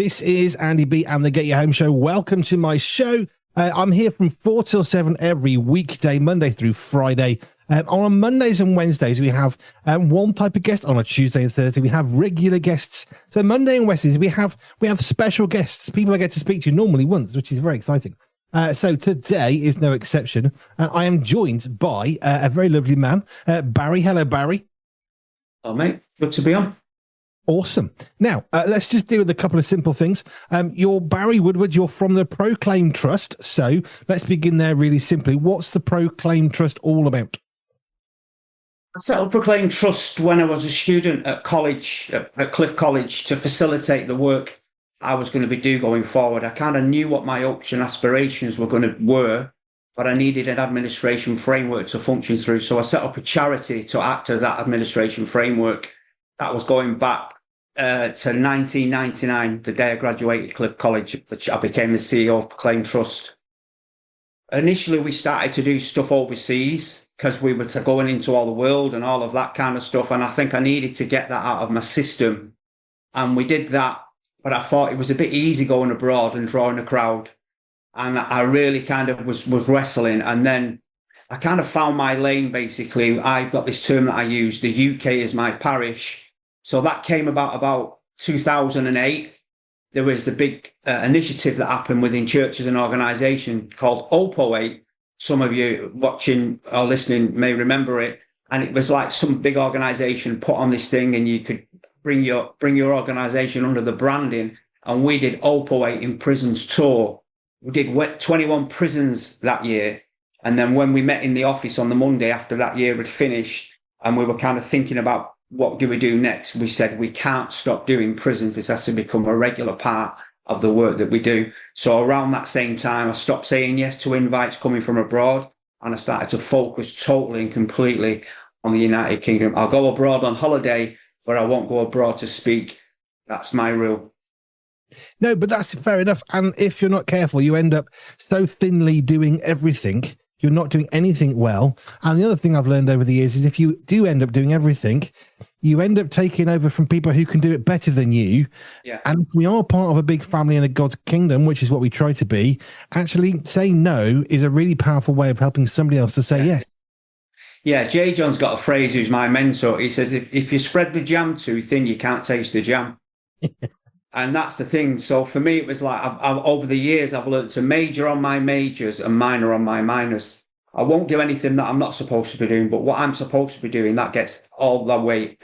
This is Andy B and the Get You Home Show. Welcome to my show. I'm here from 4 till 7 every weekday, Monday through Friday. On Mondays and Wednesdays, we have one type of guest. On a Tuesday and Thursday, we have regular guests. So Monday and Wednesdays, we have special guests, people I get to speak to normally once, which is very exciting. So today is no exception. I am joined by a very lovely man, Barry. Hello, Barry. Oh, mate. Good to be on. Awesome. Now, let's just deal with a couple of simple things. You're Barry Woodward. You're from the Proclaim Trust. So let's begin there really simply. What's the Proclaim Trust all about? I set up Proclaim Trust when I was a student at college, at Cliff College, to facilitate the work I was going to be doing going forward. I kind of knew what my hopes and aspirations were, but I needed an administration framework to function through. So I set up a charity to act as that administration framework. That was going back to 1999, the day I graduated Cliff College. I became the CEO of Proclaim Trust. Initially, we started to do stuff overseas because we were going into all the world and all of that kind of stuff. And I think I needed to get that out of my system. And we did that. But I thought it was a bit easy going abroad and drawing a crowd. And I really kind of was wrestling. And then I kind of found my lane, basically. I've got this term that I use, the UK is my parish. So that came about 2008. There was the big initiative that happened within churches and organisations called OPO8. Some of you watching or listening may remember it. And it was like some big organisation put on this thing, and you could bring your organisation under the branding. And we did OPO8 in prisons tour. We did 21 prisons that year. And then when we met in the office on the Monday after that year had finished, and we were kind of thinking about what do we do next, we said we can't stop doing prisons. This has to become a regular part of the work that we do. So around that same time, I stopped saying yes to invites coming from abroad, and I started to focus totally and completely on the United Kingdom. I'll go abroad on holiday, but I won't go abroad to speak. That's my rule. No, but that's fair enough. And if you're not careful, you end up so thinly doing everything. You're not doing anything well. And the other thing I've learned over the years is if you do end up doing everything, you end up taking over from people who can do it better than you. Yeah. And we are part of a big family in a God's kingdom, which is what we try to be. Actually, saying no is a really powerful way of helping somebody else to say yes. Yeah, Jay John's got a phrase, who's my mentor. He says, if you spread the jam too thin, you can't taste the jam. And that's the thing. So for me, it was like, over the years, I've learned to major on my majors and minor on my minors. I won't do anything that I'm not supposed to be doing, but what I'm supposed to be doing, that gets all the weight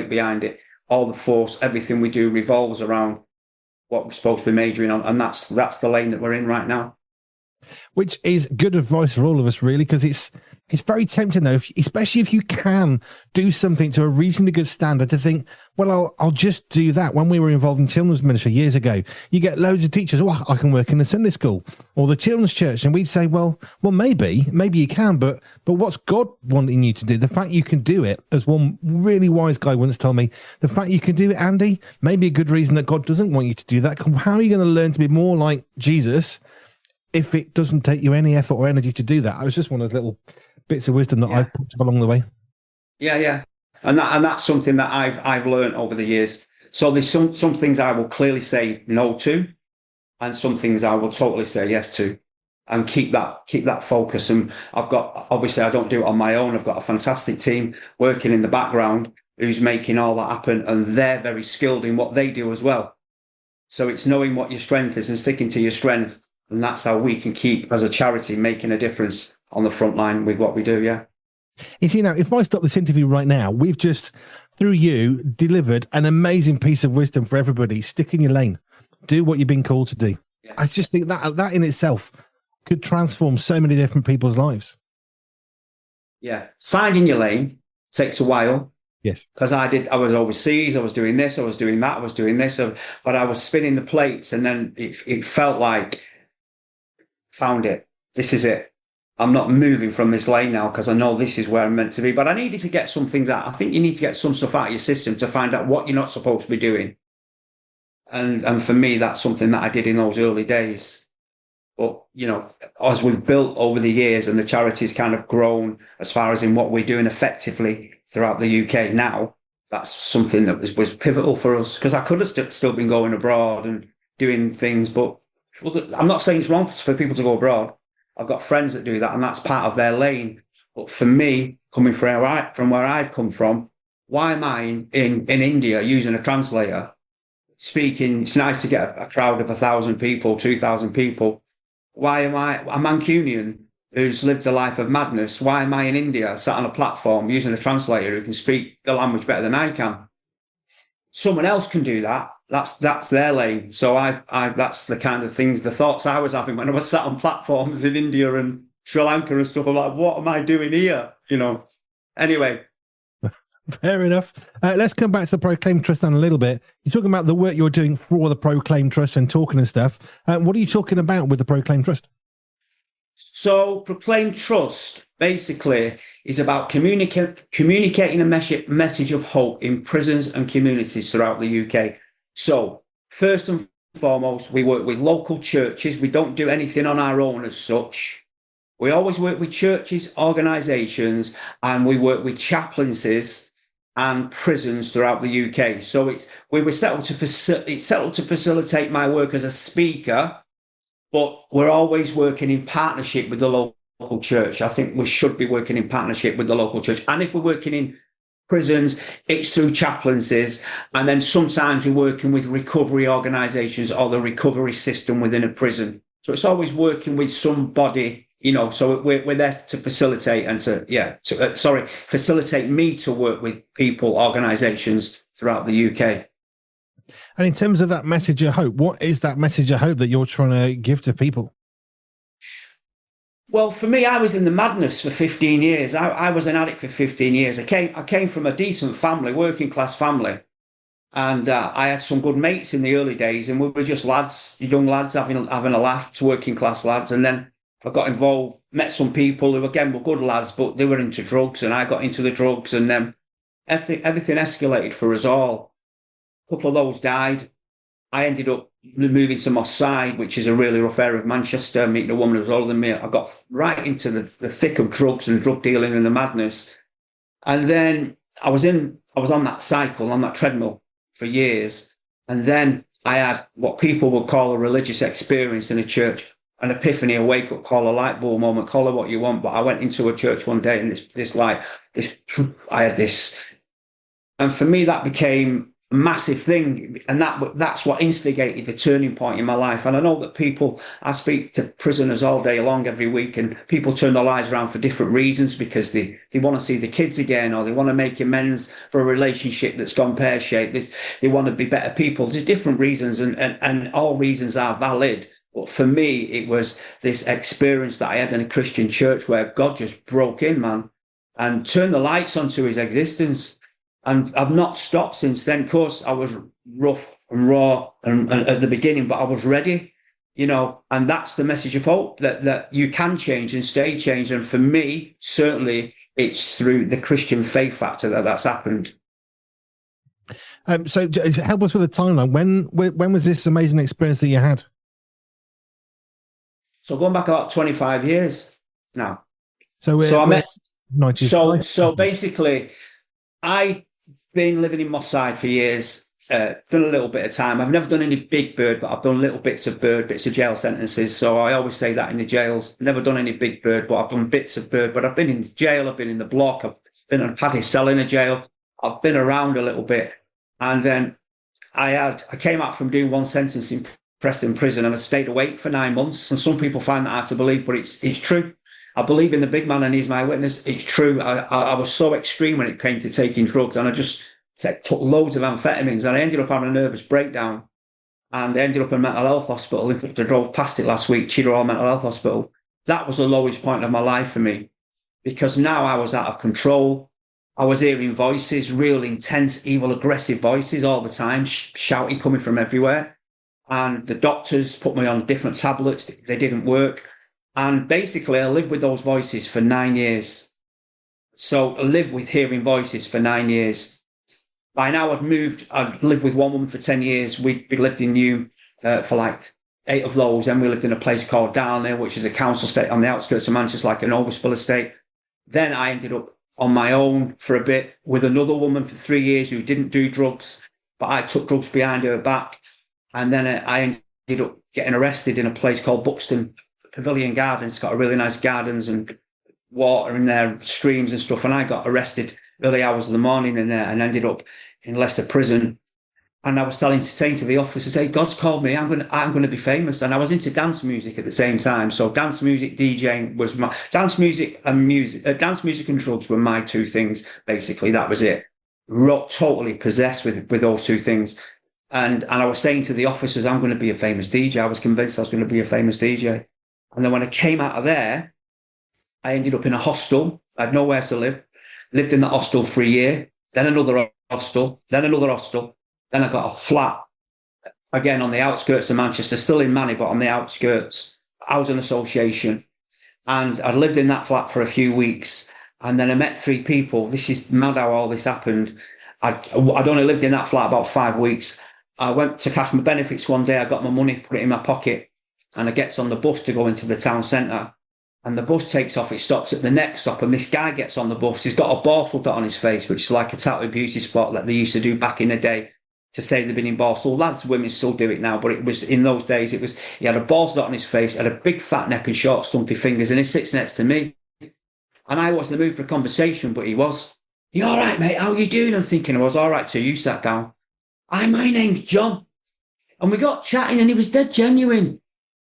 behind it, all the force, everything we do revolves around what we're supposed to be majoring on. And that's the lane that we're in right now. Which is good advice for all of us, really, because it's very tempting, though, especially if you can do something to a reasonably good standard, to think, well, I'll just do that. When we were involved in children's ministry years ago, you get loads of teachers, oh, I can work in the Sunday school or the children's church. And we'd say, well, maybe you can, but what's God wanting you to do? The fact you can do it, as one really wise guy once told me, the fact you can do it, Andy, may be a good reason that God doesn't want you to do that. How are you going to learn to be more like Jesus if it doesn't take you any effort or energy to do that? I was just one of the little bits of wisdom that I've picked up along the way. Yeah. And that's something that I've learned over the years. So there's some things I will clearly say no to, and some things I will totally say yes to, and keep that focus. And obviously I don't do it on my own. I've got a fantastic team working in the background who's making all that happen, and they're very skilled in what they do as well. So it's knowing what your strength is and sticking to your strength. And that's how we can keep, as a charity, making a difference on the front line with what we do, yeah. You see, now, if I stop this interview right now, we've just, through you, delivered an amazing piece of wisdom for everybody. Stick in your lane. Do what you've been called to do. Yeah. I just think that in itself could transform so many different people's lives. Yeah. Finding your lane takes a while. Yes. Because I was overseas, I was doing this, I was doing that, I was doing this, but I was spinning the plates, and then it felt like, found it. This is it. I'm not moving from this lane now because I know this is where I'm meant to be. But I needed to get some things out. I think you need to get some stuff out of your system to find out what you're not supposed to be doing. And for me, that's something that I did in those early days. But, as we've built over the years and the charity's kind of grown as far as in what we're doing effectively throughout the UK now, that's something that was pivotal for us, because I could have still been going abroad and doing things. But I'm not saying it's wrong for people to go abroad. I've got friends that do that, and that's part of their lane. But for me, coming from where I've come from, why am I in India using a translator, speaking? It's nice to get a crowd of 1,000 people, 2,000 people. Why am I a Mancunian who's lived a life of madness? Why am I in India, sat on a platform using a translator who can speak the language better than I can? Someone else can do that. That's their lane. So I that's the kind of things, the thoughts I was having when I was sat on platforms in India and Sri Lanka and stuff. I'm like, what am I doing here? Anyway. Fair enough. Let's come back to the Proclaim Trust down a little bit. You're talking about the work you're doing for the Proclaim Trust and talking and stuff. What are you talking about with the Proclaim Trust? So Proclaim Trust basically is about communicating a message of hope in prisons and communities throughout the UK. So first and foremost, we work with local churches. We don't do anything on our own as such. We always work with churches, organisations, and we work with chaplaincies and prisons throughout the UK. So we were settled to facilitate my work as a speaker, but we're always working in partnership with the local church. I think we should be working in partnership with the local church. And if we're working in prisons, it's through chaplaincies. And then sometimes we're working with recovery organisations or the recovery system within a prison. So it's always working with somebody, so we're there to facilitate and facilitate me to work with people, organisations throughout the UK. And in terms of that message of hope, what is that message of hope that you're trying to give to people? Well, for me, I was in the madness for 15 years. I was an addict for 15 years. I came from a decent family, working class family. And I had some good mates in the early days, and we were just lads, young lads having a laugh, working class lads. And then I got involved, met some people who, again, were good lads, but they were into drugs, and I got into the drugs, and then everything escalated for us all. A couple of those died. I ended up moving to Moss Side, which is a really rough area of Manchester, meeting a woman who was older than me. I got right into the thick of drugs and drug dealing and the madness. And then I was on that cycle, on that treadmill for years. And then I had what people would call a religious experience in a church. An epiphany, a wake-up call, a light bulb moment, call it what you want. But I went into a church one day and I had this. And for me, that became a massive thing. And that's what instigated the turning point in my life. And I know that I speak to prisoners all day long, every week, and people turn their lives around for different reasons, because they want to see the kids again, or they want to make amends for a relationship that's gone pear-shaped. They want to be better people. There's different reasons, and all reasons are valid. But for me, it was this experience that I had in a Christian church where God just broke in, man, and turned the lights onto his existence. And I've not stopped since then. Of course, I was rough and raw and at the beginning, but I was ready, and that's the message of hope, that you can change and stay changed. And for me, certainly, it's through the Christian faith factor that's happened. So help us with the timeline. When was this amazing experience that you had? So going back about 25 years now. So I met. So basically, I've been living in Moss Side for years. Done a little bit of time. I've never done any big bird, but I've done little bits of jail sentences. So I always say that in the jails. Never done any big bird, but I've done bits of bird. But I've been in jail. I've been in the block. I've been on Paddy's cell in a jail. I've been around a little bit, and then I came out from doing one sentence in Preston prison, and I stayed awake for 9 months. And some people find that hard to believe, but it's true. I believe in the big man, and he's my witness. It's true. I was so extreme when it came to taking drugs, and I just took loads of amphetamines, and I ended up having a nervous breakdown, and I ended up in a mental health hospital. In fact, I drove past it last week, Cheadle Mental Health Hospital. That was the lowest point of my life for me, because now I was out of control. I was hearing voices, real intense, evil, aggressive voices all the time, shouting, coming from everywhere. And the doctors put me on different tablets. They didn't work. And basically, I lived with those voices for 9 years. So I lived with hearing voices for 9 years. By now, I'd lived with one woman for 10 years. We lived in Newham for like 8 of those. Then we lived in a place called Darnley, which is a council estate on the outskirts of Manchester, like an Overspill estate. Then I ended up on my own for a bit with another woman for 3 years who didn't do drugs, but I took drugs behind her back. And then I ended up getting arrested in a place called Buxton Pavilion Gardens. It's got a really nice gardens and water in there, streams and stuff. And I got arrested early hours of the morning in there and ended up in Leicester prison. And I was saying to the officers, "Hey, God's called me. I'm going to be famous." And I was into dance music at the same time. So dance music, DJing was my dance music and drugs were my two things. Basically, that was it. Totally possessed with those two things. And I was saying to the officers, "I'm going to be a famous DJ." I was convinced I was going to be a famous DJ. And then when I came out of there, I ended up in a hostel. I had nowhere to live. Lived in that hostel for a year. Then another hostel. Then another hostel. Then I got a flat, again, on the outskirts of Manchester, still in Manny, but on the outskirts, housing association. And I'd lived in that flat for a few weeks. And then I met three people. This is mad how all this happened. I'd only lived in that flat about 5 weeks. I went to cash my benefits one day. I got my money, put it in my pocket, and I gets on the bus to go into the town centre. And the bus takes off. It stops at the next stop. And this guy gets on the bus. He's got a bottle dot on his face, which is like a tattoo beauty spot that they used to do back in the day, to say they've been in Borstal. Lads, women still do it now, but it was in those days. He had a balls dot on his face, had a big fat neck and short stumpy fingers, and he sits next to me. And I wasn't in the mood for a conversation, but he was. "You all right, mate? How you doing?" I'm thinking, I was all right till you sat down. "Hi, my name's John." And we got chatting, and he was dead genuine.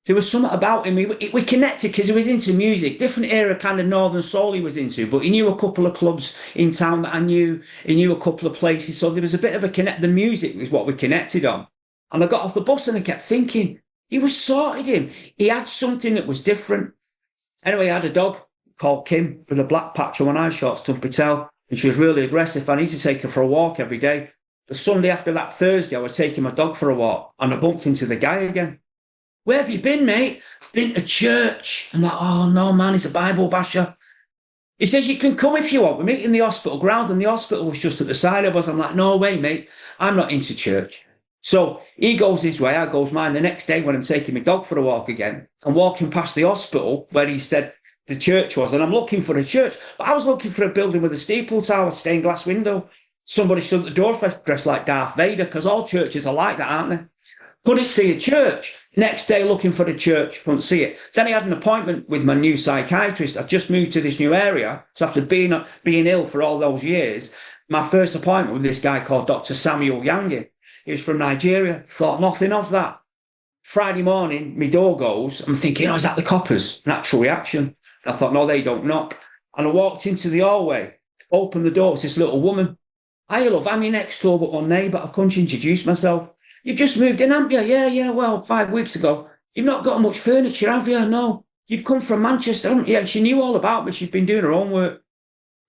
There was something about him. We connected because he was into music, different era kind of northern soul he was into, but he knew a couple of clubs in town that I knew. He knew a couple of places. So there was a bit of a connect. The music was what we connected on. And I got off the bus and I kept thinking, he was sorted him. He had something that was different. Anyway, I had a dog called Kim with a black patch on one eye, short stumpy tail, and she was really aggressive. I need to take her for a walk every day. The Sunday after that Thursday, I was taking my dog for a walk and I bumped into the guy again. "Where have you been, mate?" "I've been to church." I'm like, "Oh, no, man, he's a Bible basher." He says, "You can come if you want. We're meeting in the hospital grounds," and the hospital was just at the side of us. I'm like, "No way, mate. I'm not into church." So he goes his way, I goes mine. The next day when I'm taking my dog for a walk again, I'm walking past the hospital where he said the church was, and I'm looking for a church. But I was looking for a building with a steeple tower, stained glass window. Somebody stood at the door dressed like Darth Vader, because all churches are like that, aren't they? Couldn't see a church. Next day looking for the church, couldn't see it. Then I had an appointment with my new psychiatrist. I've just moved to this new area. So after being ill for all those years, my first appointment with this guy called Dr. Samuel Yangi. He was from Nigeria. Thought nothing of that. Friday morning, my door goes. I'm thinking, is that the coppers? Natural reaction. I thought, no, they don't knock. And I walked into the hallway, opened the door. It's this little woman. "Hi, love, I'm your next door but one neighbour. I couldn't introduce myself." "You've just moved in, haven't you?" Yeah, well, 5 weeks ago. "You've not got much furniture, have you?" "No." "You've come from Manchester, haven't you?" Yeah, she knew all about me. She'd been doing her own work.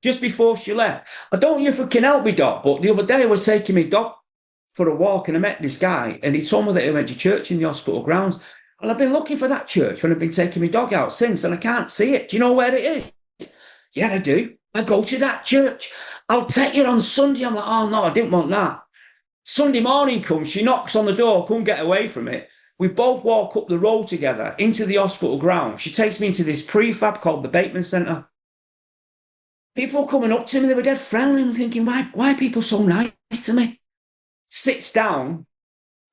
Just before she left, "I don't know if you can help me, Doc, but the other day I was taking my dog for a walk and I met this guy and he told me that he went to church in the hospital grounds. And I've been looking for that church when I've been taking my dog out since, and I can't see it. Do you know where it is?" "Yeah, I do. I go to that church. I'll take you on Sunday." I'm like, "Oh, no, I didn't want that." Sunday morning comes, she knocks on the door, couldn't get away from it. We both walk up the road together into the hospital ground. She takes me into this prefab called the Bateman Centre. People coming up to me, they were dead friendly. I'm thinking, why are people so nice to me? Sits down,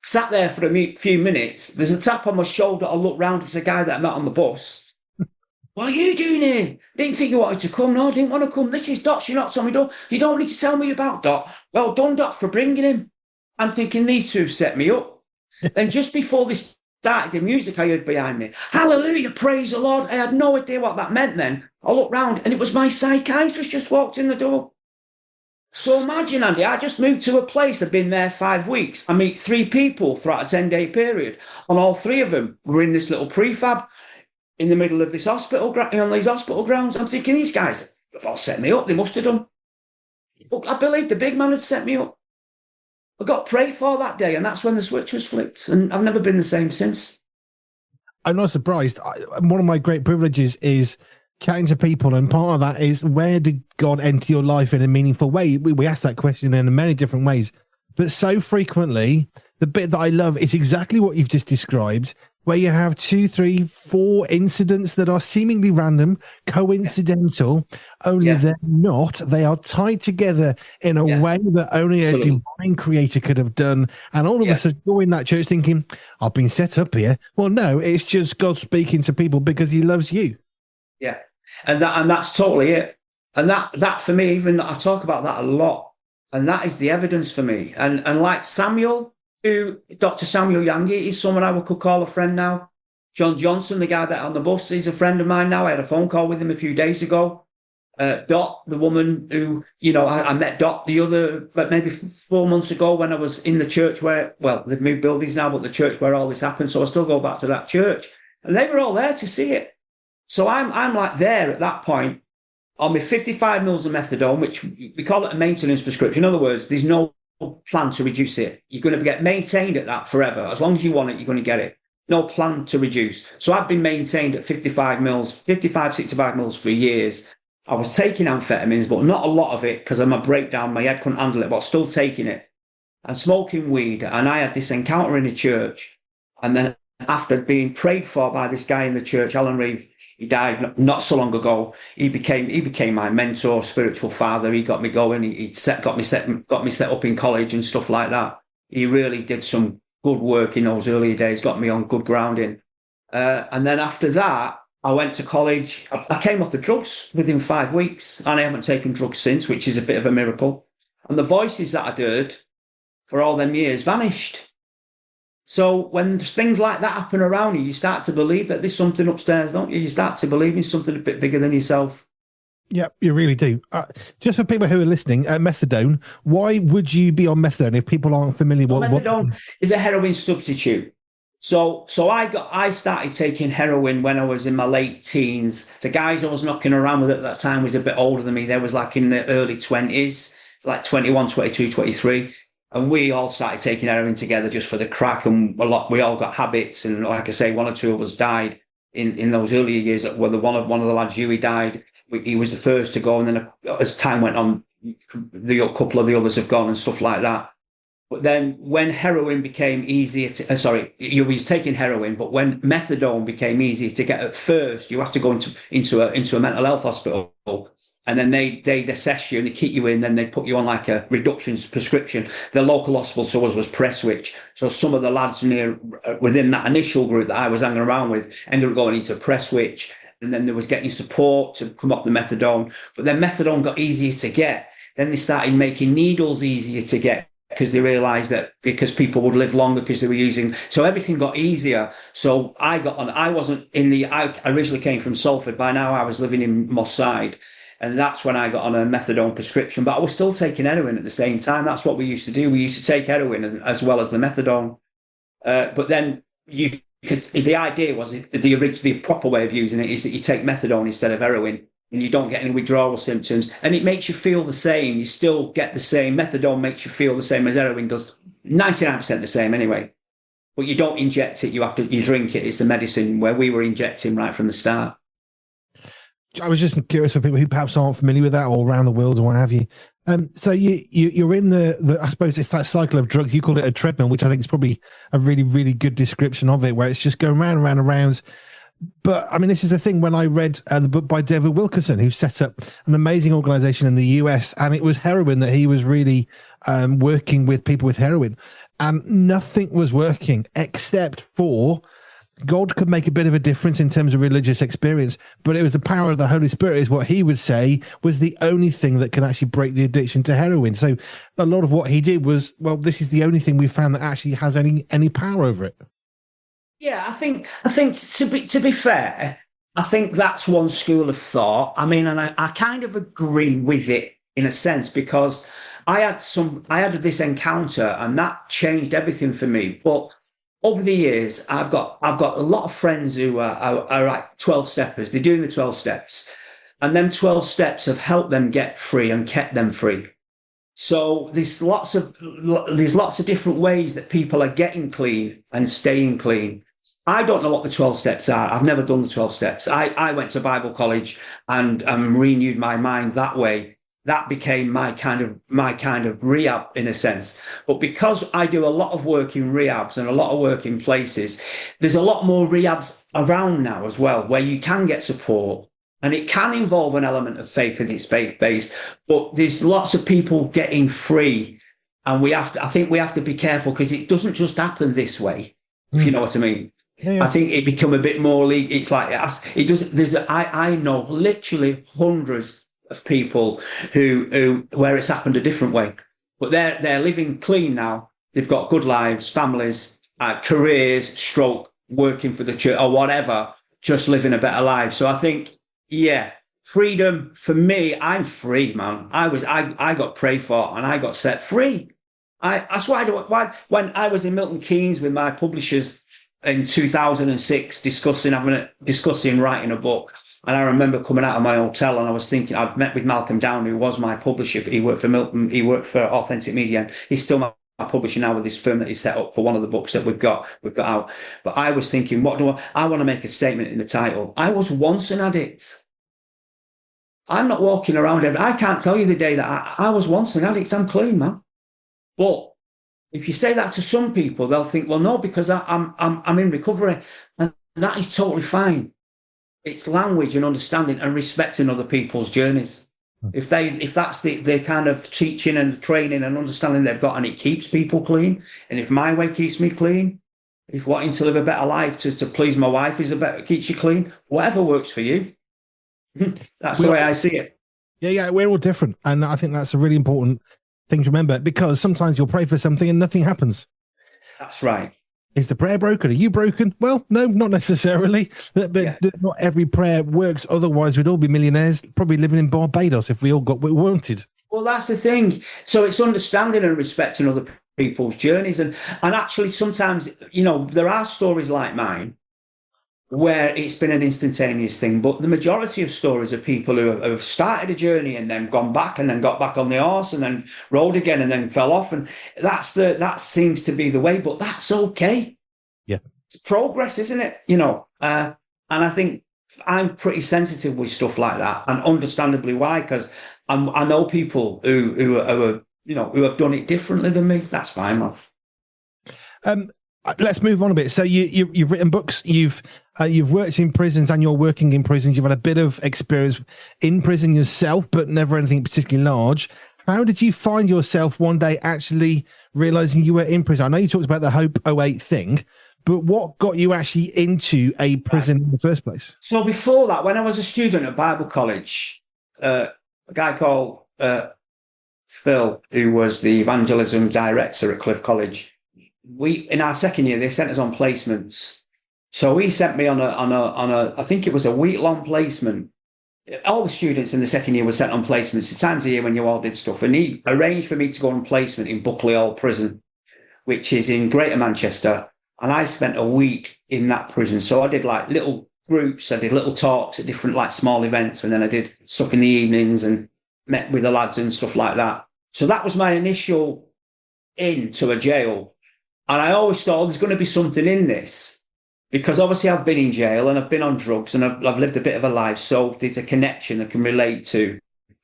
sat there for a few minutes. There's a tap on my shoulder. I look round, it's a guy that I met on the bus. "What are you doing here?" "Didn't think you wanted to come." "No, I didn't want to come. This is Doc. She knocked on my door." "You don't need to tell me about Doc." "Well done, Doc, for bringing him." I'm thinking these two have set me up. Then just before this started, the music I heard behind me, "Hallelujah, praise the Lord." I had no idea what that meant then. I looked round and it was my psychiatrist just walked in the door. So imagine, Andy, I just moved to a place. I've been there 5 weeks. I meet 3 people throughout a 10-day period. And all 3 of them were in this little prefab in the middle of this hospital, on these hospital grounds. I'm thinking, these guys have all set me up. They must have done. But I believe the big man had set me up. I got prayed for that day, and that's when the switch was flipped. And I've never been the same since. I'm not surprised. One of my great privileges is chatting to people, and part of that is, where did God enter your life in a meaningful way? We ask that question in many different ways, but so frequently, the bit that I love is exactly what you've just described. where you have 2, 3, 4 incidents that are seemingly random, coincidental, only Yeah. they're not. They are tied together in a Yeah. way that only a Absolutely. divine creator could have done. And all of Yeah. us are joining that church thinking, I've been set up here. Well, no, it's just God speaking to people because he loves you. Yeah. And that's totally it. And that for me, even I talk about that a lot. And that is the evidence for me. And like Samuel, Dr. Samuel Yangi, he's someone I could call a friend now. John Johnson, the guy that on the bus, he's a friend of mine now. I had a phone call with him a few days ago. Dot, the woman who, I met Dot but maybe 4 months ago when I was in the church where, well, they've moved buildings now, but the church where all this happened. So I still go back to that church. And they were all there to see it. So I'm like there at that point on my 55 mils of methadone, which we call it a maintenance prescription. In other words, there's no plan to reduce it. You're going to get maintained at that forever. As long as you want it, you're going to get it. No plan to reduce. So I've been maintained at 55 mils, 55, 65 mils for years. I was taking amphetamines, but not a lot of it because of my breakdown. My head couldn't handle it, but still taking it and smoking weed. And I had this encounter in a church. And then after being prayed for by this guy in the church, Alan Reeve, he died not so long ago. He became my mentor, spiritual father. He got me going. He got me set up in college and stuff like that. He really did some good work in those earlier days. Got me on good grounding. And then after that, I went to college. I came off the drugs within 5 weeks, and I haven't taken drugs since, which is a bit of a miracle. And the voices that I'd heard for all them years vanished. So when things like that happen around you, you start to believe that there's something upstairs, don't you? You start to believe in something a bit bigger than yourself. Yeah, you really do. Just for people who are listening, methadone, why would you be on methadone if people aren't familiar? Methadone is a heroin substitute. So I started taking heroin when I was in my late teens. The guys I was knocking around with at that time was a bit older than me. They was like in the early 20s, like 21, 22, 23. And we all started taking heroin together just for the crack. And we all got habits. And like I say, one or two of us died in those earlier years. Where one of the lads, Huey, died. He was the first to go. And then as time went on, a couple of the others have gone and stuff like that. But then when heroin became easier to, you was taking heroin, but when methadone became easier to get at first, you have to go into a mental health hospital. And then they assess you and they keep you in, then they put you on like a reduction prescription. The local hospital to us was Prestwich. So some of the lads within that initial group that I was hanging around with ended up going into Prestwich. And then there was getting support to come up the methadone. But then methadone got easier to get. Then they started making needles easier to get because they realized that because people would live longer because they were using. So everything got easier. So I originally came from Salford. By now I was living in Moss Side. And that's when I got on a methadone prescription, but I was still taking heroin at the same time. That's what we used to do. We used to take heroin as well as the methadone. But then the idea was the proper way of using it is that you take methadone instead of heroin and you don't get any withdrawal symptoms and it makes you feel the same. You still get the same. Methadone makes you feel the same as heroin does. 99% the same anyway, but you don't inject it. You drink it. It's a medicine where we were injecting right from the start. I was just curious for people who perhaps aren't familiar with that or around the world or what have you. So you're in the I suppose it's that cycle of drugs. You called it a treadmill, which I think is probably a really, really good description of it, where it's just going round and round and round. But I mean, this is the thing when I read the book by David Wilkerson, who set up an amazing organization in the US, and it was heroin that he was really working with people with heroin, and nothing was working except for God could make a bit of a difference in terms of religious experience, but it was the power of the Holy Spirit is what he would say was the only thing that can actually break the addiction to heroin. So a lot of what he did was, well, this is the only thing we found that actually has any power over it. Yeah, I think to be fair, I think that's one school of thought. I mean, and I kind of agree with it in a sense because I had this encounter and that changed everything for me. But over the years, I've got a lot of friends who are like 12 steppers. They're doing the 12 steps, and them 12 steps have helped them get free and kept them free. So there's lots of different ways that people are getting clean and staying clean. I don't know what the 12 steps are. I've never done the 12 steps. I went to Bible college and renewed my mind that way. that became my kind of rehab in a sense. But because I do a lot of work in rehabs and a lot of work in places, there's a lot more rehabs around now as well, where you can get support. And it can involve an element of faith if it's faith-based, but there's lots of people getting free. And I think we have to be careful because it doesn't just happen this way, if you know what I mean. Yeah. I think it become a bit more legal. It's like it does. I know literally hundreds of people who where it's happened a different way, but they're living clean now. They've got good lives, families, careers, stroke, working for the church or whatever, just living a better life. So I think, yeah, freedom for me. I'm free, man. I got prayed for and I got set free. That's why when I was in Milton Keynes with my publishers in 2006 discussing writing a book. And I remember coming out of my hotel and I was thinking, I'd met with Malcolm Down, who was my publisher, but he worked for Milton, he worked for Authentic Media. And he's still my publisher now with this firm that he set up for one of the books that we've got out. But I was thinking, what do I want to make a statement in the title. I was once an addict. I'm not walking around. I can't tell you the day that I was once an addict. I'm clean, man. But if you say that to some people, they'll think, well, no, because I'm in recovery. And that is totally fine. It's language and understanding and respecting other people's journeys. If that's the kind of teaching and training and understanding they've got, and it keeps people clean, and if my way keeps me clean, if wanting to live a better life to please my wife keeps you clean, whatever works for you. That's the way I see it. Yeah, we're all different. And I think that's a really important thing to remember, because sometimes you'll pray for something and nothing happens. That's right. Is the prayer broken? Are you broken? Well, no, not necessarily. But not every prayer works. Otherwise, we'd all be millionaires, probably living in Barbados if we all got what we wanted. Well, that's the thing. So it's understanding and respecting other people's journeys. And actually, sometimes, there are stories like mine where it's been an instantaneous thing. But the majority of stories are people who have started a journey and then gone back and then got back on the horse and then rode again and then fell off. And that seems to be the way, but that's okay. Yeah. It's progress, isn't it? And I think I'm pretty sensitive with stuff like that, and understandably why, because I know people who have done it differently than me. That's fine, man. Let's move on a bit. So you've written books, you've worked in prisons, and you're working in prisons. You've had a bit of experience in prison yourself, but never anything particularly large. How did you find yourself one day actually realizing you were in prison? I know you talked about the Hope 08 thing, but what got you actually into a prison in the first place? So before that, when I was a student at Bible college, a guy called Phil, who was the evangelism director at Cliff College, in our second year, they sent us on placements. So he sent me on a I think it was a week-long placement. All the students in the second year were sent on placements. The times a year when you all did stuff. And he arranged for me to go on placement in Buckley Hall Prison, which is in Greater Manchester. And I spent a week in that prison. So I did like little groups. I did little talks at different like small events. And then I did stuff in the evenings and met with the lads and stuff like that. So that was my initial into a jail. And I always thought, there's going to be something in this, because obviously I've been in jail and I've been on drugs and I've lived a bit of a life. So there's a connection that can relate to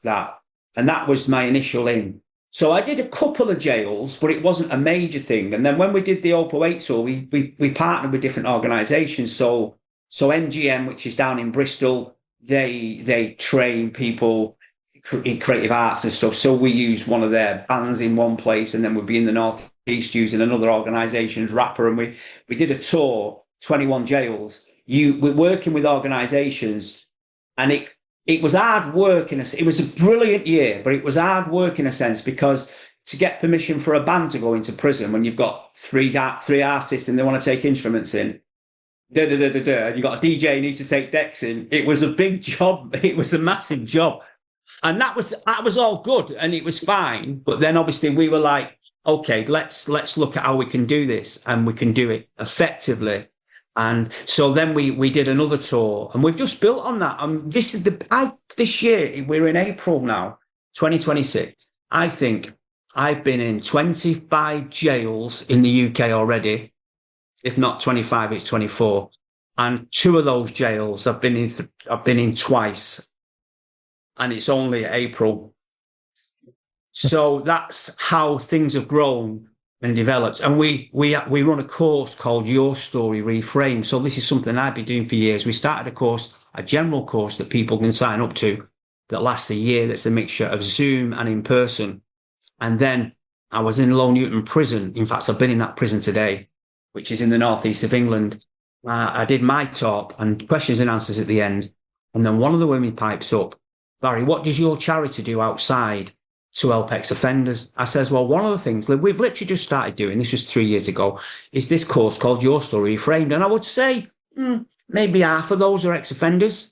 that. And that was my initial in. So I did a couple of jails, but it wasn't a major thing. And then when we did the Opal 8 tour, we partnered with different organisations. So MGM, which is down in Bristol, they train people in creative arts and stuff. So we used one of their bands in one place, and then we'd be in the North East using another organisation's rapper. And we did a tour, 21 jails. We're working with organisations, and it was hard work it was a brilliant year, but it was hard work in a sense, because to get permission for a band to go into prison when you've got three artists and they want to take instruments in, and you got a DJ who needs to take decks in. It was a big job. It was a massive job. And that was all good and it was fine. But then obviously we were like, okay, let's look at how we can do this, and we can do it effectively. And so then we did another tour, and we've just built on that. This year, we're in April now, 2026. I think I've been in 25 jails in the UK already. If not 25, it's 24. And 2 of those jails I've been in twice. And it's only April. So that's how things have grown and developed. And we run a course called Your Story Reframe. So this is something I've been doing for years. We started a course, a general course that people can sign up to that lasts a year. That's a mixture of Zoom and in person. And then I was in Low Newton prison. In fact, I've been in that prison today, which is in the northeast of England. I did my talk and questions and answers at the end. And then one of the women pipes up, Barry, what does your charity do outside to help ex-offenders? I says, well, one of the things that we've literally just started doing, this was 3 years ago, is this course called Your Story Reframed. And I would say maybe half of those are ex-offenders.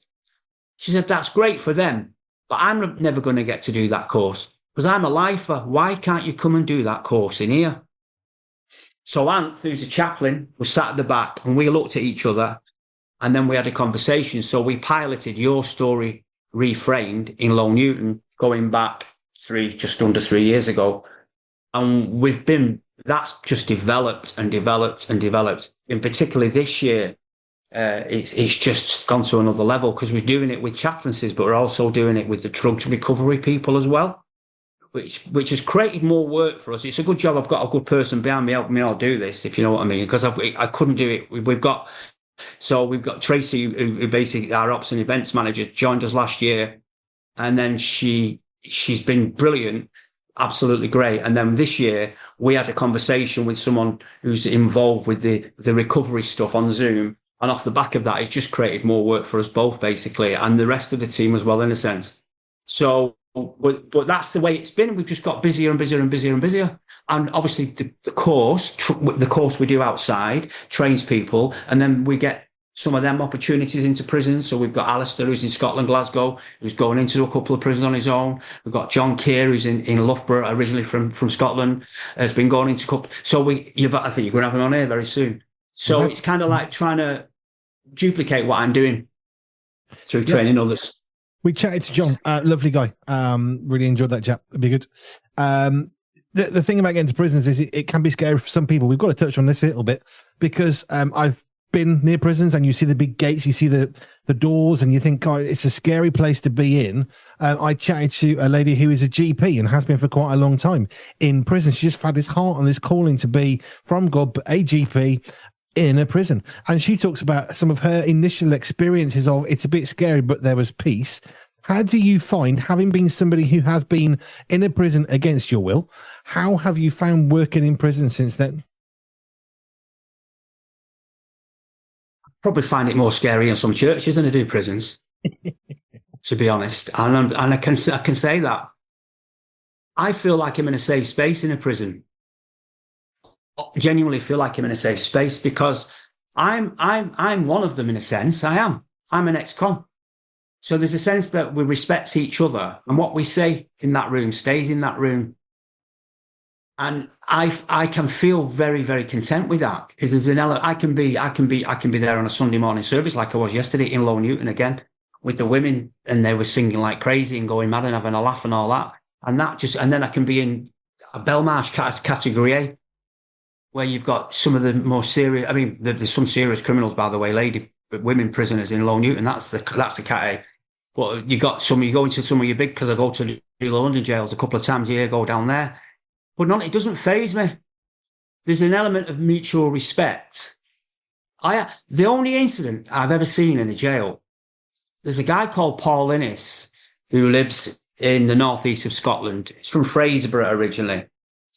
She said, that's great for them, but I'm never going to get to do that course because I'm a lifer. Why can't you come and do that course in here? So Ant, who's a chaplain, was sat at the back and we looked at each other and then we had a conversation. So we piloted Your Story Reframed in Low Newton going back just under 3 years ago. And that's just developed and developed and developed. In particularly this year, it's just gone to another level because we're doing it with chaplaincies, but we're also doing it with the drugs recovery people as well, which has created more work for us. It's a good job I've got a good person behind me helping me all do this, if you know what I mean, because I couldn't do it. We've got Tracy, who basically our ops and events manager, joined us last year, and then she's been brilliant, absolutely great. And then this year we had a conversation with someone who's involved with the recovery stuff on Zoom, and off the back of that, it's just created more work for us both, basically, and the rest of the team as well, in a sense. So, but that's the way it's been. We've just got busier and busier and busier and busier. And obviously, the course we do outside trains people, and then we get some of them opportunities into prisons. So we've got Alistair, who's in Scotland, Glasgow, who's going into a couple of prisons on his own. We've got John Keir, who's in Loughborough, originally from Scotland, has been going into a couple. So I think you're going to have him on here very soon. So It's kind of like trying to duplicate what I'm doing through training others. We chatted to John, lovely guy. Really enjoyed that chat. It'd be good. The thing about getting to prisons is it can be scary for some people. We've got to touch on this a little bit because I've been near prisons and you see the big gates, you see the doors, and you think, God, it's a scary place to be in. I chatted to a lady who is a GP and has been for quite a long time in prison. She just had this heart and this calling to be from God, but a GP in a prison. And she talks about some of her initial experiences of it's a bit scary, but there was peace. How do you find, having been somebody who has been in a prison against your will, how have you found working in prison since then? Probably find it more scary in some churches than I do prisons, to be honest. And I can say that. I feel like I'm in a safe space in a prison. Genuinely feel like I'm in a safe space because I'm one of them in a sense. I'm an ex-con. So there's a sense that we respect each other and what we say in that room stays in that room. And I can feel very, very content with that because there's an element. I can be there on a Sunday morning service like I was yesterday in Low Newton again with the women, and they were singing like crazy and going mad and having a laugh and all that. And then I can be in a Belmarsh category A, where you've got some of the more serious. I mean, there's some serious criminals, by the way, women prisoners in Low Newton. That's the cat A. But you go into some of your big, because I go to the London jails a couple of times a year, go down there. But it doesn't faze me. There's an element of mutual respect. The only incident I've ever seen in a jail, there's a guy called Paul Innes who lives in the northeast of Scotland. He's from Fraserburgh originally.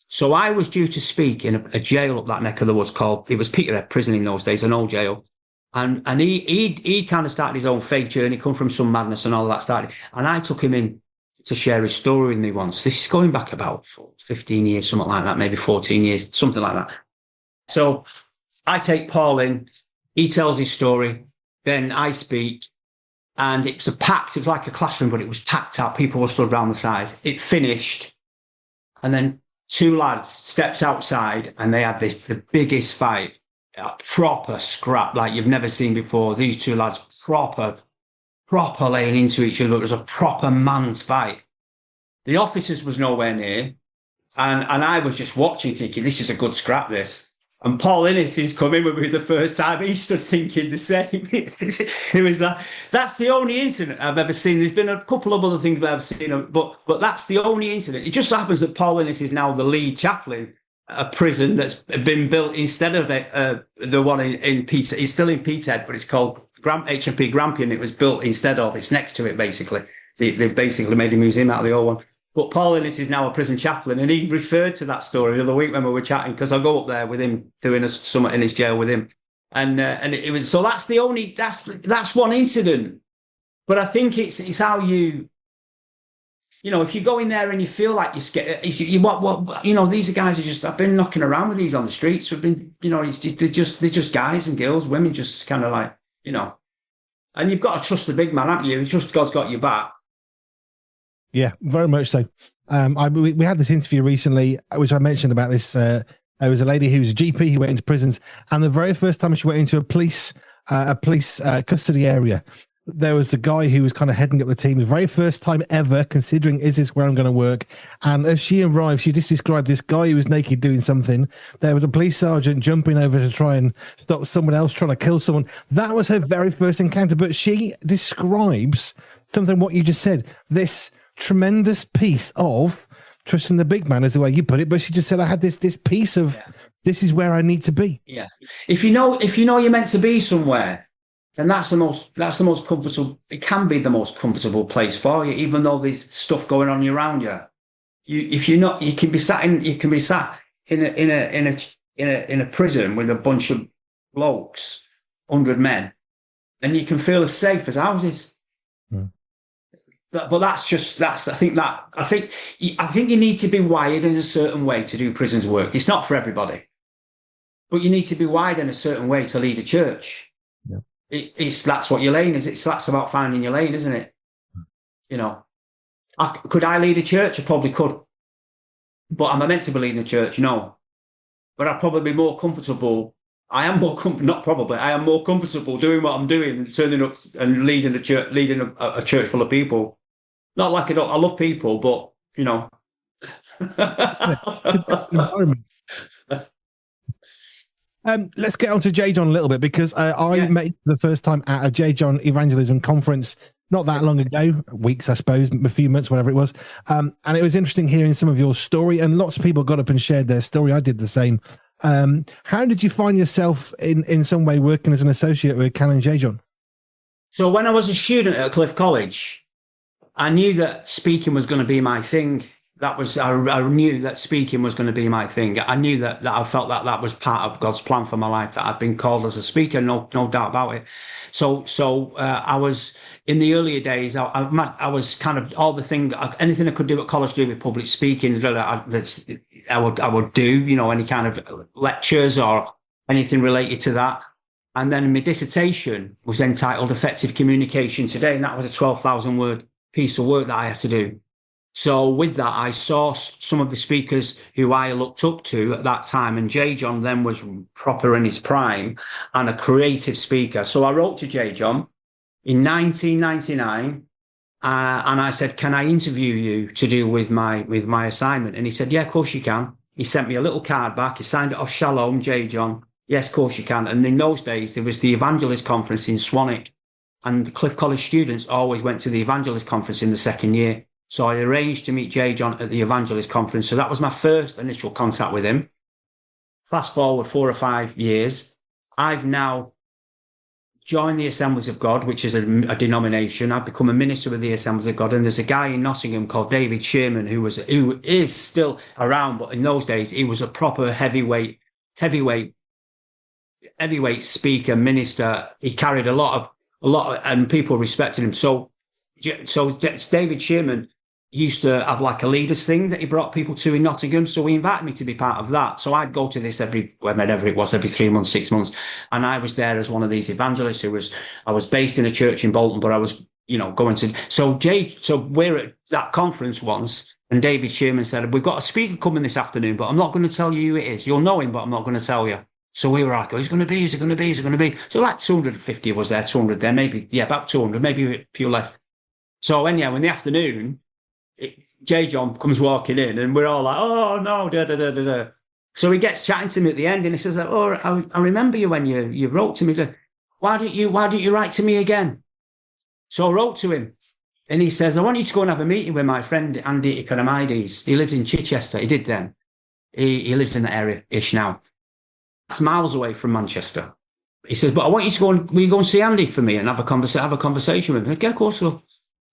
So I was due to speak in a jail up that neck of the woods it was Peterhead Prison in those days, an old jail. And he kind of started his own fake journey, come from some madness and all that started. And I took him in to share his story with me once. This is going back about 15 years, something like that, maybe 14 years, something like that. So I take Paul in, he tells his story, then I speak, and it was like a classroom, but it was packed out. People were stood around the sides. It finished, and then two lads stepped outside and they had the biggest fight, a proper scrap like you've never seen before. These two lads proper laying into each other. It was a proper man's fight. The officers was nowhere near, and I was just watching thinking, this is a good scrap, this. And Paul Innes is coming with me the first time. He stood thinking the same. It was like, that's the only incident I've ever seen. There's been a couple of other things that I've seen, but that's the only incident. It just happens that Paul Innes is now the lead chaplain at a prison that's been built instead of the one in Peter. It's still in Peterhead, but it's called HMP Grampian. It was built instead of. It's next to it, basically. They basically made a museum out of the old one. But Paul Innes is now a prison chaplain, and he referred to that story the other week when we were chatting, because I go up there with him doing a summit in his jail with him, and it was, so that's the only, that's one incident. But I think it's how you know, if you go in there and you feel like you're scared, what you know, these are guys who just, I've been knocking around with these on the streets. We've been, you know, they're just guys and girls, women, just kind of like, you know, and you've got to trust the big man, haven't you? You trust God's got your back. Yeah, very much so. We had this interview recently, which I mentioned about this. There was a lady who was a GP who went into prisons, and the very first time she went into a police custody area, there was a guy who was kind of heading up the team. The very first time ever, considering, is this where I'm going to work? And as she arrived, she just described this guy who was naked doing something. There was a police sergeant jumping over to try and stop someone else trying to kill someone. That was her very first encounter. But she describes something, what you just said, this tremendous piece of trusting the big man, is the way you put it, but she just said, I had this piece of, this is where I need to be. Yeah. If you know you're meant to be somewhere, then that's the most comfortable, it can be the most comfortable place for you, even though there's stuff going on around you. You can be sat in a prison with a bunch of blokes, 100 men, and you can feel as safe as houses. But I think you need to be wired in a certain way to do prisons work. It's not for everybody, but you need to be wired in a certain way to lead a church. Yeah. That's what your lane is. That's about finding your lane, isn't it? You know, could I lead a church? I probably could, but am I meant to be leading a church? No, but I'd probably be more comfortable. I am more comfortable doing what I'm doing, turning up and leading a church full of people. Not like I love people, but, you know. Let's get on to J. John a little bit, because I met you the first time at a J. John evangelism conference not that long ago, weeks, I suppose, a few months, whatever it was. And it was interesting hearing some of your story, and lots of people got up and shared their story. I did the same. How did you find yourself in some way working as an associate with Canon J. John? So when I was a student at Cliff College, I knew that speaking was going to be my thing. I knew that speaking was going to be my thing. I knew that I felt that was part of God's plan for my life, that I'd been called as a speaker, no doubt about it. So I was, in the earlier days, I was kind of all the thing, anything I could do at college to do with public speaking, I would do, you know, any kind of lectures or anything related to that. And then my dissertation was entitled Effective Communication Today, and that was a 12,000 word piece of work that I had to do. So with that, I saw some of the speakers who I looked up to at that time, and J. John then was proper in his prime and a creative speaker. So I wrote to J. John in 1999, and I said, can I interview you to do with my assignment? And he said, yeah, of course you can. He sent me a little card back. He signed it off, Shalom, J. John. Yes, of course you can. And in those days, there was the Evangelist Conference in Swanwick, and the Cliff College students always went to the Evangelist Conference in the second year. So I arranged to meet J. John at the Evangelist Conference. So that was my first initial contact with him. Fast forward 4 or 5 years, I've now joined the Assemblies of God, which is a denomination. I've become a minister of the Assemblies of God. And there's a guy in Nottingham called David Sherman, who is still around, but in those days, he was a proper heavyweight speaker, minister. He carried a lot, and people respected him. So David Sherman used to have like a leaders thing that he brought people to in Nottingham. So he invited me to be part of that. So I'd go to this whenever it was, every 3 months, 6 months. And I was there as one of these evangelists I was based in a church in Bolton, but I was, you know, going to, so we're at that conference once, and David Sherman said, we've got a speaker coming this afternoon, but I'm not going to tell you who it is. You'll know him, but I'm not going to tell you. So we were like, who's going to be? Is it going to be? Is it going to be? So like 250 was there, 200 there, maybe, yeah, about 200, maybe a few less. So anyhow, in the afternoon, J. John comes walking in, and we're all like, oh no, da da da da da. So he gets chatting to me at the end, and he says, "Oh, I remember you when you wrote to me. Why didn't you write to me again?" So I wrote to him, and he says, "I want you to go and have a meeting with my friend Andy Economides. He lives in Chichester. He did then. He lives in that area-ish now. That's miles away from Manchester." He says, "But I want you to will you go and see Andy for me and have a conversation with him?" Yeah, of course.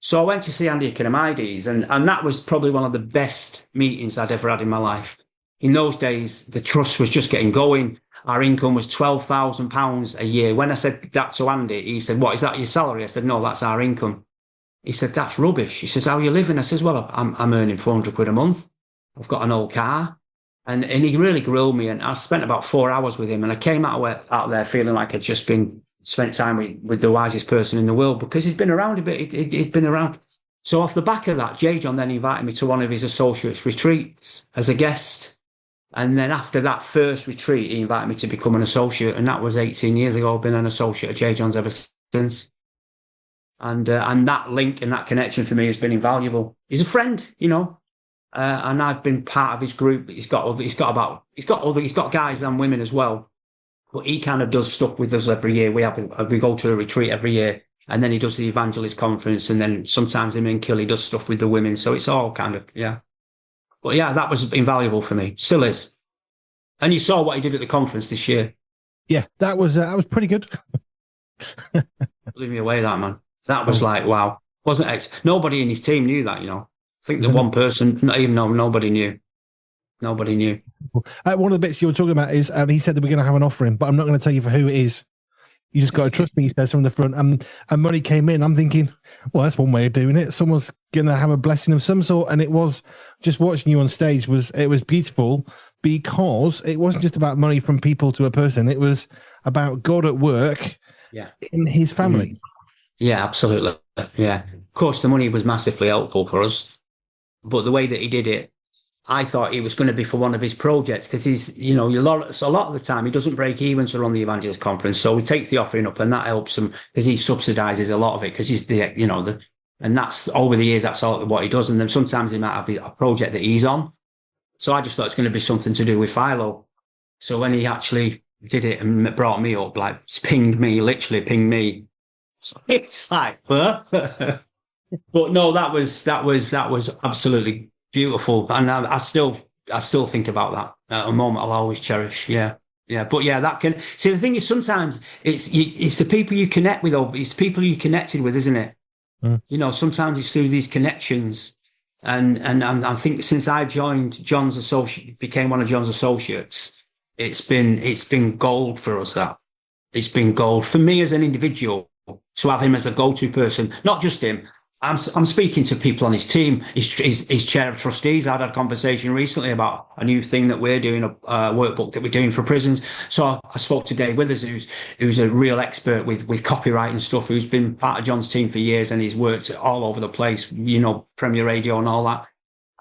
So I went to see Andy Economides, and that was probably one of the best meetings I'd ever had in my life. In those days, the trust was just getting going. Our income was £12,000 a year. When I said that to Andy, he said, "What, is that your salary?" I said, "No, that's our income." He said, "That's rubbish." He says, "How are you living?" I says, "Well, I'm earning 400 quid a month. I've got an old car." And he really grilled me, and I spent about 4 hours with him. And I came out there feeling like I'd just spent time with the wisest person in the world, because he'd been around a bit. He'd been around. So off the back of that, J. John then invited me to one of his associates retreats as a guest. And then after that first retreat, he invited me to become an associate. And that was 18 years ago. I've been an associate at J. John's ever since. And that link and that connection for me has been invaluable. He's a friend, and I've been part of his group. He's got guys and women as well, but he kind of does stuff with us every year. We go to a retreat every year, and then he does the evangelist conference, and then sometimes him and Killy does stuff with the women. So it's all kind of, yeah. But yeah, that was invaluable for me. Still is. And you saw what he did at the conference this year. Yeah, that was pretty good. Blew me away, that man. That was like, wow. Nobody in his team knew that, I think the one person, nobody knew. Nobody knew. One of the bits you were talking about is, he said that we're going to have an offering, but I'm not going to tell you for who it is. You just got to trust me, he says from the front. And money came in. I'm thinking, well, that's one way of doing it. Someone's going to have a blessing of some sort. And it was just watching you on stage was beautiful, because it wasn't just about money from people to a person. It was about God at work in his family. Mm-hmm. Yeah, absolutely. Yeah. Of course, the money was massively helpful for us, but the way that he did it, I thought it was going to be for one of his projects, because he's, a lot of the time he doesn't break even to run the evangelist conference. So he takes the offering up, and that helps him because he subsidizes a lot of it, because he's and that's over the years, that's all what he does. And then sometimes he might have a project that he's on. So I just thought it's going to be something to do with Philo. So when he actually did it and brought me up, like literally pinged me, it's like, huh? But no, that was absolutely beautiful, and I still think about that. A moment I'll always cherish. Yeah. But yeah, that can see. The thing is, sometimes it's the people you connect with, or it's the people you connected with, isn't it? Mm. Sometimes it's through these connections, and I think since I joined became one of John's associates, it's been gold for us. That it's been gold for me as an individual to have him as a go-to person, not just him. I'm speaking to people on his team. He's chair of trustees. I had a conversation recently about a new thing that we're doing, a workbook that we're doing for prisons. So I spoke to Dave Withers, who's a real expert with copyright and stuff, who's been part of John's team for years, and he's worked all over the place, Premier Radio and all that.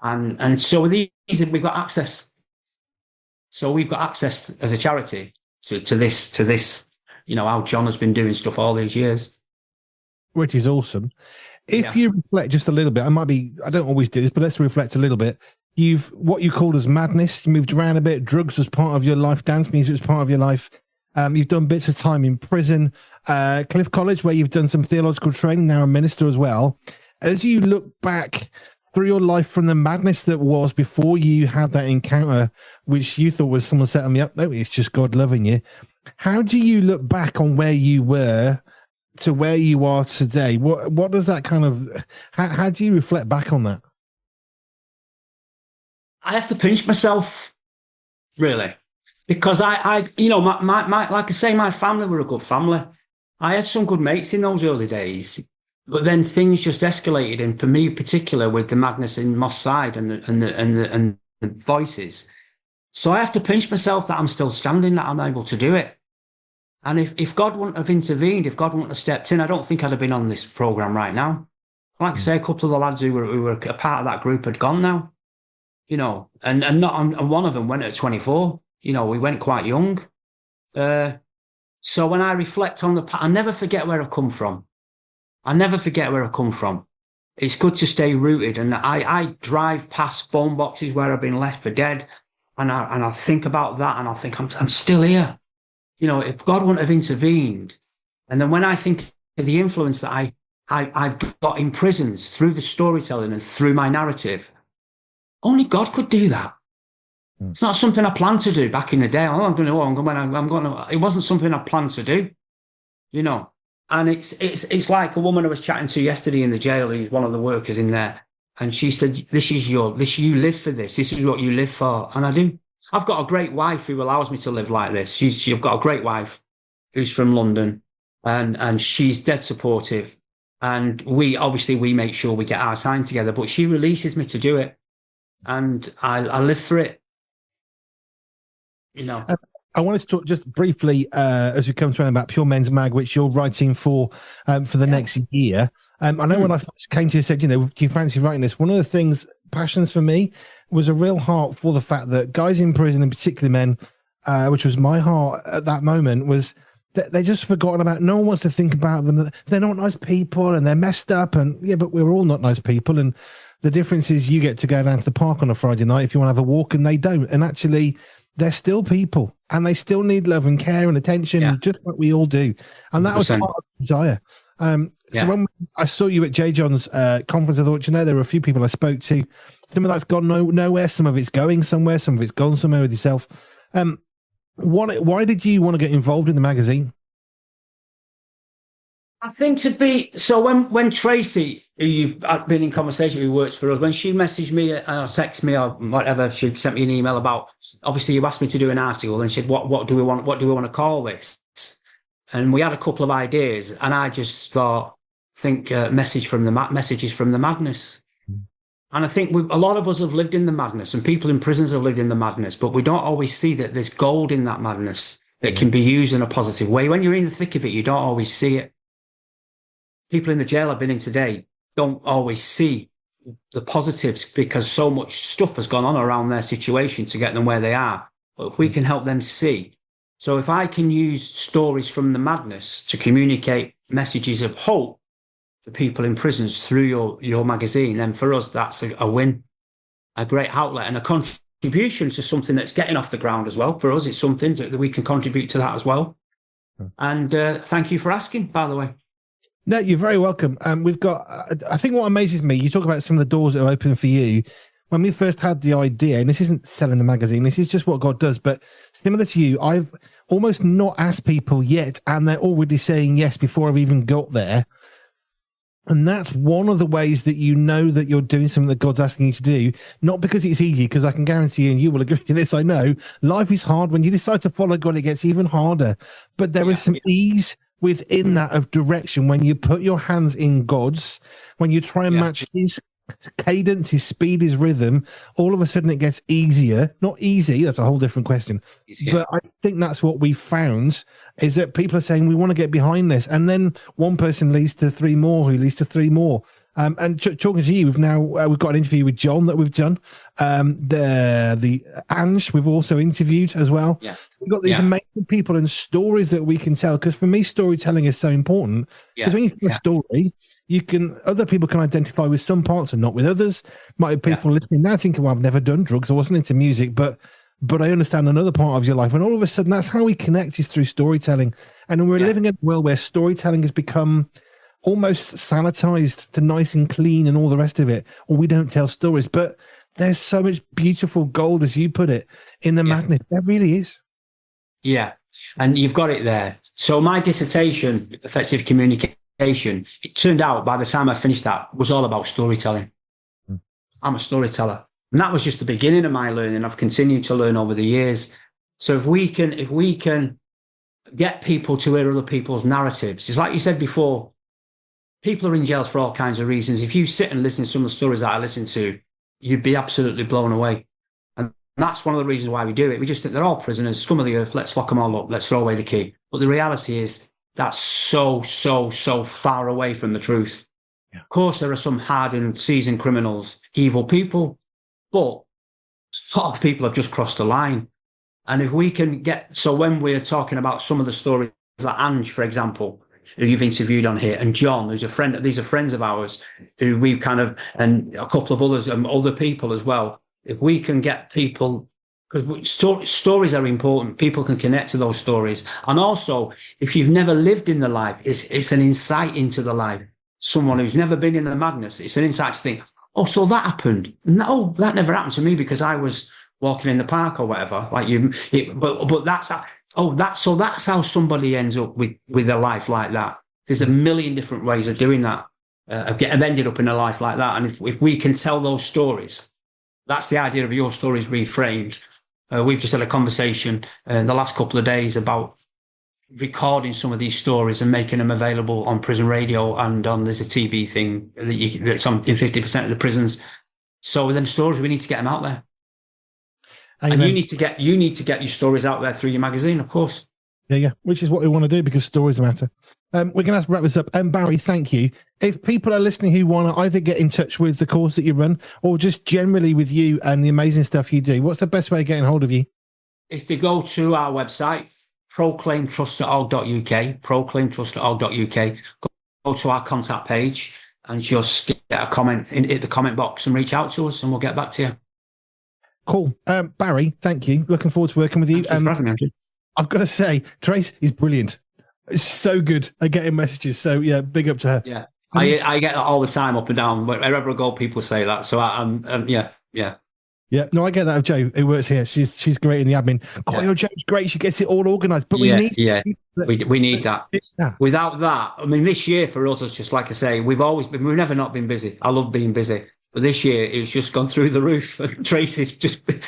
And so with these, we've got access. So we've got access as a charity to this, how John has been doing stuff all these years. Which is awesome. If you reflect just a little bit, I don't always do this, but let's reflect a little bit. What you called as madness, you moved around a bit, drugs was part of your life, dance music was part of your life. You've done bits of time in prison, Cliff College, where you've done some theological training, now a minister as well. As you look back through your life from the madness that was before you had that encounter, which you thought was someone setting me up, no, it's just God loving you. How do you look back on where you were to where you are today? What does that kind of, how do you reflect back on that? I have to pinch myself, really, because I my like I say, my family were a good family. I had some good mates in those early days, but then things just escalated, and for me in particular, with the madness in Moss Side and the voices. So I have to pinch myself that I'm still standing, that I'm able to do it. And if God wouldn't have intervened, if God wouldn't have stepped in, I don't think I'd have been on this program right now. Like I say, a couple of the lads who were a part of that group had gone now, and one of them went at 24. We went quite young. So when I reflect on I never forget where I've come from. It's good to stay rooted. And I drive past phone boxes where I've been left for dead. I think about that, and I think I'm still here. You know, if God wouldn't have intervened, and then when I think of the influence that I've got in prisons through the storytelling and through my narrative, only God could do that. It's not something I planned to do back in the day. Oh, I'm going to, I'm going to. It wasn't something I planned to do, you know. And it's like a woman I was chatting to yesterday in the jail, who's one of the workers in there, and she said, you live for this. This is what you live for." And I do. I've got a great wife who allows me to live like this. She's got a great wife who's from London, and she's dead supportive. And we make sure we get our time together, but she releases me to do it, and I live for it. You know, I wanted to talk just briefly as we come to about Pure Men's Mag, which you're writing for the next year. I know when I first came to you, said, you know, do you fancy writing this? One of the things, passions for me, was a real heart for the fact that guys in prison, and particularly men, which was my heart at that moment, was that they just forgotten about. No one wants to think about them. They're not nice people and they're messed up. And yeah, but we're all not nice people. And the difference is you get to go down to the park on a Friday night if you want to have a walk, and they don't. And actually, they're still people, and they still need love and care and attention, just like we all do. And that 100%. Was part of the desire. So when I saw you at J. John's conference, I thought, you know, there were a few people I spoke to. Some of that's gone nowhere. Some of it's going somewhere. Some of it's gone somewhere with yourself. Why did you want to get involved in the magazine? I think when Tracy, who you've been in conversation with, who works for us, when she messaged me or texted me or whatever, she sent me an email about, obviously you asked me to do an article, and she said, what do we want to call this? And we had a couple of ideas, and I just thought, messages from the madness. And I think a lot of us have lived in the madness, and people in prisons have lived in the madness, but we don't always see that there's gold in that madness that can be used in a positive way. When you're in the thick of it, you don't always see it. People in the jail I've been in today don't always see the positives because so much stuff has gone on around their situation to get them where they are. But if we can help them see. So if I can use stories from the madness to communicate messages of hope for people in prisons through your magazine, then for us, that's a win, a great outlet, and a contribution to something that's getting off the ground as well. For us, it's something that we can contribute to that as well. And thank you for asking, by the way. No, you're very welcome. We've got, I think what amazes me, you talk about some of the doors that are open for you. When we first had the idea, and this isn't selling the magazine, this is just what God does, but similar to you, I've almost not asked people yet, and they're already saying yes before I've even got there. And that's one of the ways that you know that you're doing something that God's asking you to do, not because it's easy, because I can guarantee you, and you will agree with this, I know, life is hard. When you decide to follow God, it gets even harder. But there is some ease within that of direction when you put your hands in God's, when you try and match his cadence, his speed, his rhythm, all of a sudden it gets easier. Not easy, that's a whole different question. But I think that's what we found, is that people are saying, we want to get behind this. And then one person leads to three more, who leads to three more. And talking to you, we've got an interview with John that we've done. The Ange we've also interviewed as well. Yeah. We've got these amazing people and stories that we can tell. Because for me, storytelling is so important. Because when you tell a story, other people can identify with some parts and not with others. Might be people listening now thinking, well, I've never done drugs, I wasn't into music, but I understand another part of your life. And all of a sudden, that's how we connect, is through storytelling. And we're living in a world where storytelling has become almost sanitized to nice and clean and all the rest of it, or we don't tell stories. But there's so much beautiful gold, as you put it, in the madness. There really is. Yeah, and you've got it there. So my dissertation, Effective Communication, it turned out by the time I finished that, was all about storytelling. I'm a storyteller. And that was just the beginning of my learning. I've continued to learn over the years. So if we can get people to hear other people's narratives, it's like you said before, people are in jails for all kinds of reasons. If you sit and listen to some of the stories that I listen to, you'd be absolutely blown away. And that's one of the reasons why we do it. We just think they're all prisoners, scum of the earth, let's lock them all up, let's throw away the key. But the reality is that's so far away from the truth. Of course, there are some hardened, seasoned criminals, evil people, but a lot of people have just crossed the line. And if we can so when we're talking about some of the stories, like Ange, for example, who you've interviewed on here, and John, who's a friend, these are friends of ours who we've and a couple of others and other people as well. If we can get people because stories are important. People can connect to those stories. And also, if you've never lived in the life, it's an insight into the life. Someone who's never been in the madness, it's an insight to think, oh, so that happened. No, that never happened to me because I was walking in the park or whatever. Like but that's how somebody ends up with a life like that. There's a million different ways of doing that, of ended up in a life like that. And if we can tell those stories, that's the idea of your stories reframed. We've just had a conversation in the last couple of days about recording some of these stories and making them available on prison radio and there's a TV thing that's on in 50% of the prisons. So then stories, we need to get them out there. And you need to get your stories out there through your magazine, of course. Yeah, which is what we want to do because stories matter. We're going to have to wrap this up. Barry, thank you. If people are listening who want to either get in touch with the course that you run or just generally with you and the amazing stuff you do, what's the best way of getting hold of you? If they go to our website, proclaimtrust.org.uk, go to our contact page and just get a comment in the comment box and reach out to us and we'll get back to you. Cool. Barry, thank you. Looking forward to working with you. Thanks for having me, Andrew. I've got to say, Trace is brilliant. It's so good at getting messages. So yeah, big up to her. Yeah, I get that all the time, up and down. Wherever I go, people say that. So yeah. Yeah, no, I get that of Jo, who works here. She's great in the admin. Your Jo's great. She gets it all organised. But we need that. Yeah. Without that, I mean, this year for us, it's just like I say, we've never not been busy. I love being busy. But this year, it's just gone through the roof. Tracy's just been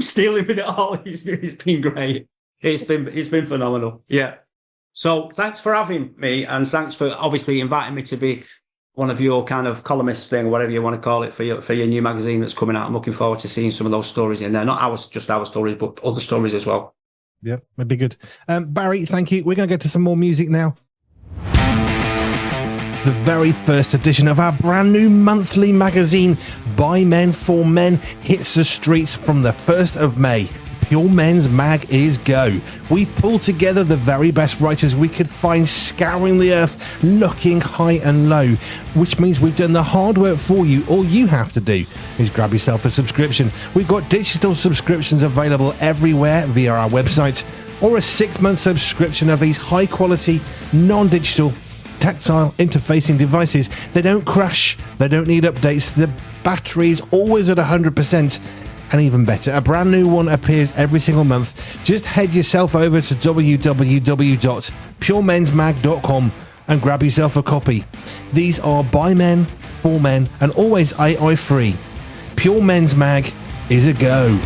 stealing with it all. It's been great. It's been phenomenal. Yeah. So thanks for having me, and thanks for obviously inviting me to be one of your kind of columnist thing, whatever you want to call it, for your new magazine that's coming out. I'm looking forward to seeing some of those stories in there. Not just our stories, but other stories as well. Yeah, that'd be good. Barry, thank you. We're going to get to some more music now. The very first edition of our brand new monthly magazine, By Men for Men, hits the streets from the 1st of May. Pure Men's Mag is go. We've pulled together the very best writers we could find, scouring the earth, looking high and low, which means we've done the hard work for you. All you have to do is grab yourself a subscription. We've got digital subscriptions available everywhere via our website, or a 6-month subscription of these high quality, non-digital, tactile interfacing devices. They don't crash, they don't need updates, the battery is always at 100%. And even better, a brand new one appears every single month. Just head yourself over to www.puremensmag.com and grab yourself a copy. These are by men, for men, and always AI free. Pure Men's Mag is a go.